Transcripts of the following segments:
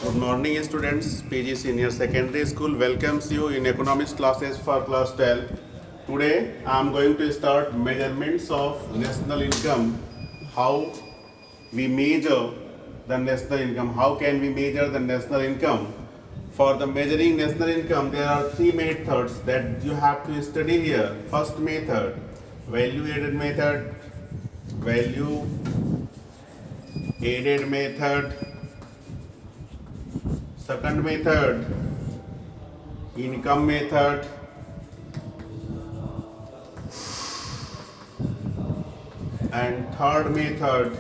Good morning, students. PG Senior Secondary School welcomes you in economics classes for class 12. Today, I am going to start measurements of national income. How we measure the national income? How can we measure the national income? For the measuring national income, there are three methods that you have to study here. First method, value added method, value added method. Second method, income method. And third method,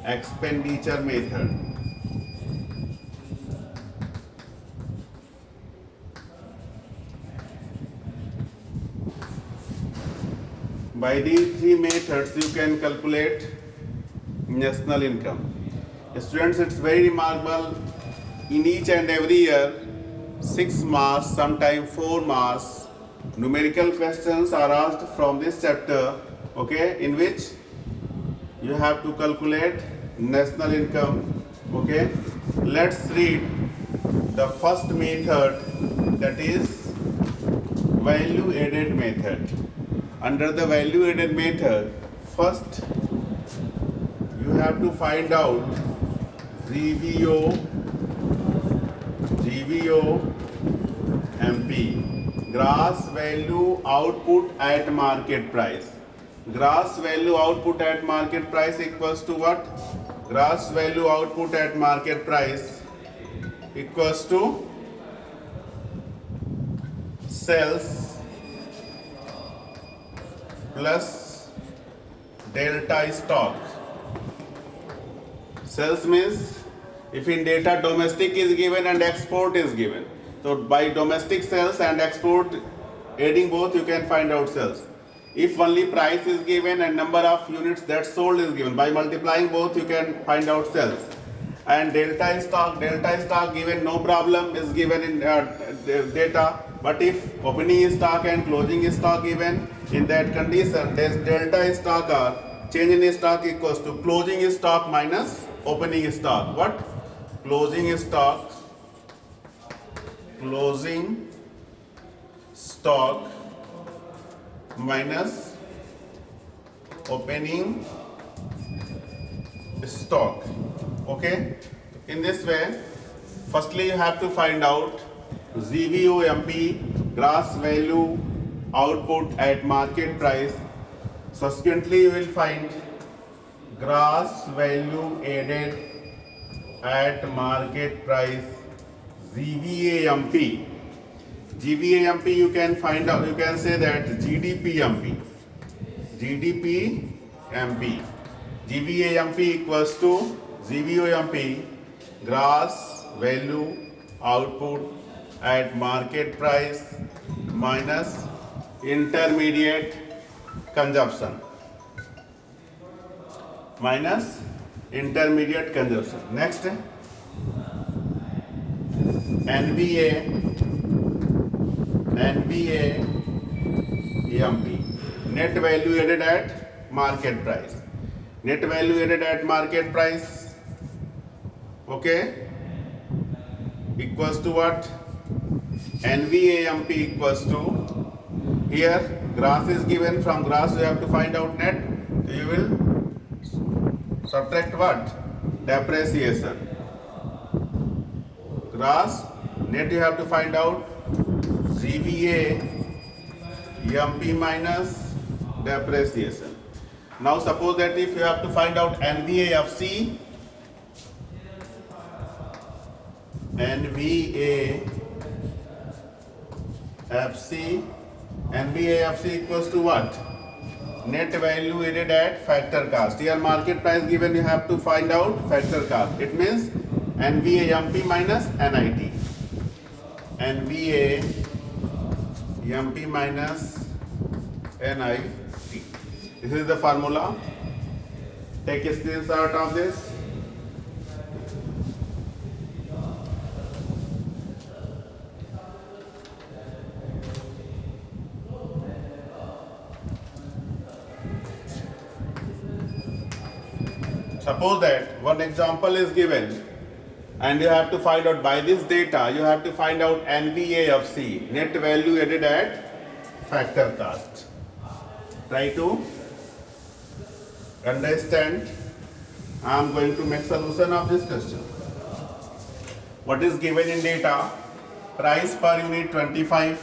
expenditure method. By these three methods, you can calculate national income. Students, it's very remarkable. In each and every year, 6 marks, sometimes 4 marks, numerical questions are asked from this chapter, okay, in which you have to calculate national income, okay. Let's read the first method, that is value added method. Under the value added method, first you have to find out GVO, MP, gross value output at market price. Gross value output at market price equals to what? Gross value output at market price equals to sales plus delta stock. Sales means if in data domestic is given and export is given. So by domestic sales and export adding both, you can find out sales. If only price is given and number of units that sold is given, by multiplying both you can find out sales. And delta stock given, no problem, is given in data. But if opening stock and closing stock given, in that condition, this delta stock or change in stock equals to closing stock minus opening stock. What? Closing stock minus opening stock. Okay, in this way, firstly you have to find out GVOMP, gross value output at market price. Subsequently you will find gross value added at market price, GVAMP. GVAMP you can find out, you can say that GDPMP. GVAMP equals to GVOMP, gross value output at market price minus intermediate consumption. Next, NVAMP, net value added at market price. Okay, equals to what? NVAMP equals to, here gross is given, from gross you have to find out net, so you will subtract what? Depreciation. Gross, net you have to find out GVA MP minus depreciation. Now suppose that if you have to find out NVAFC equals to what? Net value added at factor cost. Here market price given, you have to find out factor cost. It means NVAMP minus NIT. NVAMP minus NIT. This is the formula. Take a screenshot of this. Suppose that one example is given And you have to find out by this data, you have to find out NVA of C, net value added at factor cost. Try to understand. I am going to make solution of this question. What is given in data? Price per unit 25,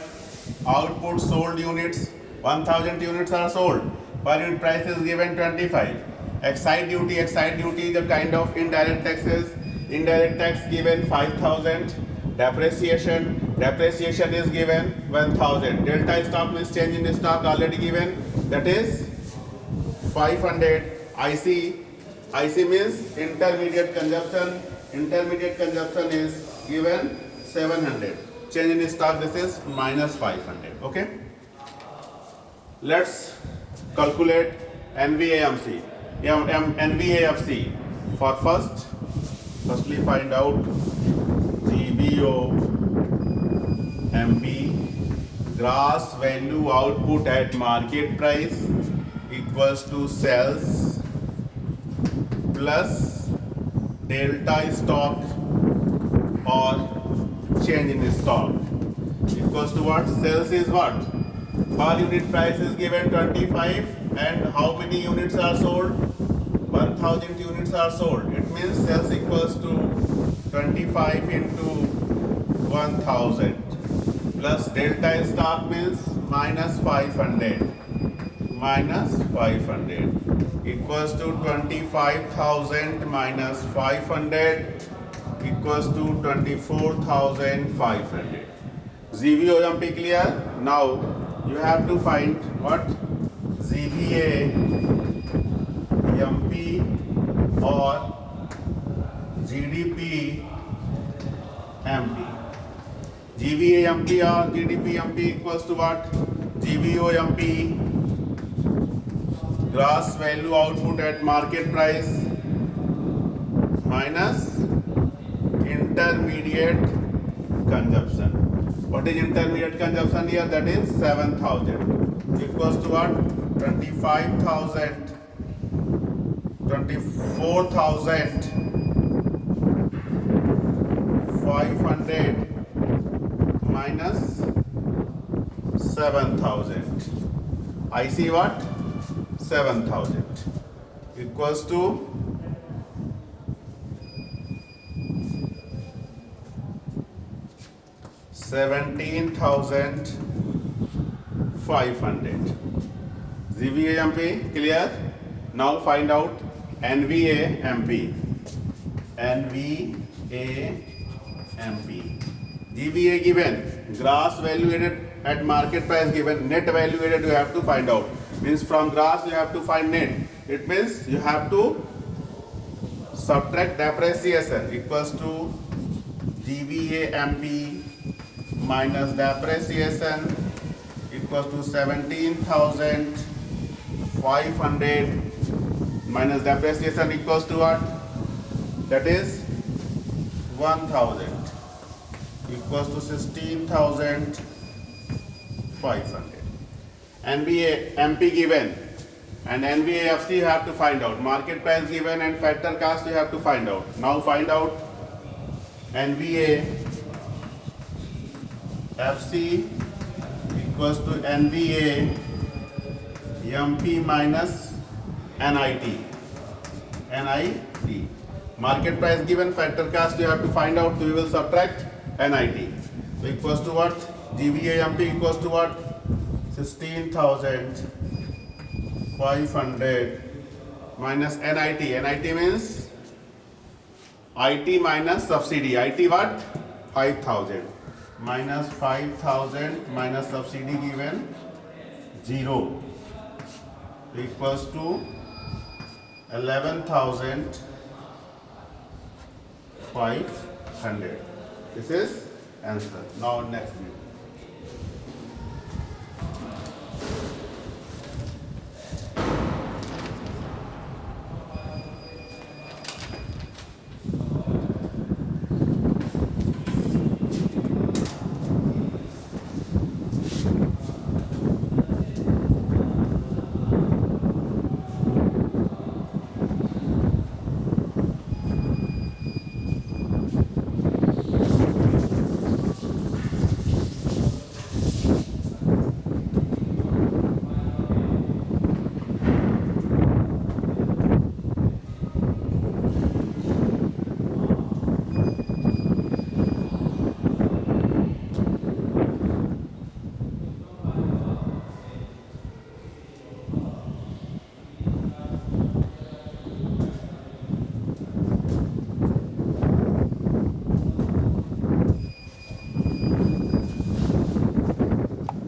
output sold units 1000 units are sold. Per unit price is given 25. Excise duty is a kind of indirect taxes. Indirect tax given 5000. Depreciation is given 1000. Delta stock means change in stock already given, that is 500. IC means intermediate consumption. Intermediate consumption is given 700. Change in stock, this is minus 500. Okay. Let's calculate NVAMC. NVAFC. For firstly find out GVO MP, gross value output at market price equals to sales plus delta stock or change in stock equals to what? Sales is what? Per unit price is given 25 and how many units are sold? 1000 units are sold. It means sales equals to 25 into 1000 plus delta stock means minus 500 equals to 25,000 minus 500 equals to 24,500. GVOMP clear? Now you have to find what? GVA MP or GDP MP. GVA MP or GDP MP equals to what? GVO MP, gross value output at market price minus intermediate consumption. What is intermediate consumption here? That is 7,000 equals to what? 24,500 minus 7,000. I see what? 7,000 equals to 17,500. GVAMP clear? Now find out NVAMP. GVA given, gross value added at market price given, net value added you have to find out. Means from gross you have to find net. It means you have to subtract depreciation equals to GVAMP minus depreciation equals to 17,500 minus depreciation equals to what? That is 1,000 equals to 16,500. NVAMP given and NVAFC you have to find out. Market price given and factor cost you have to find out. Now find out NVAFC equals to NVAMP minus NIT. Market price given, factor cost you have to find out, so we will subtract NIT. So equals to what? GVAMP equals to what? 16,500 minus NIT. NIT means IT minus subsidy. IT what? 5,000 minus 5,000 minus subsidy given 0 equals to 11,500. This is answer. Now next video.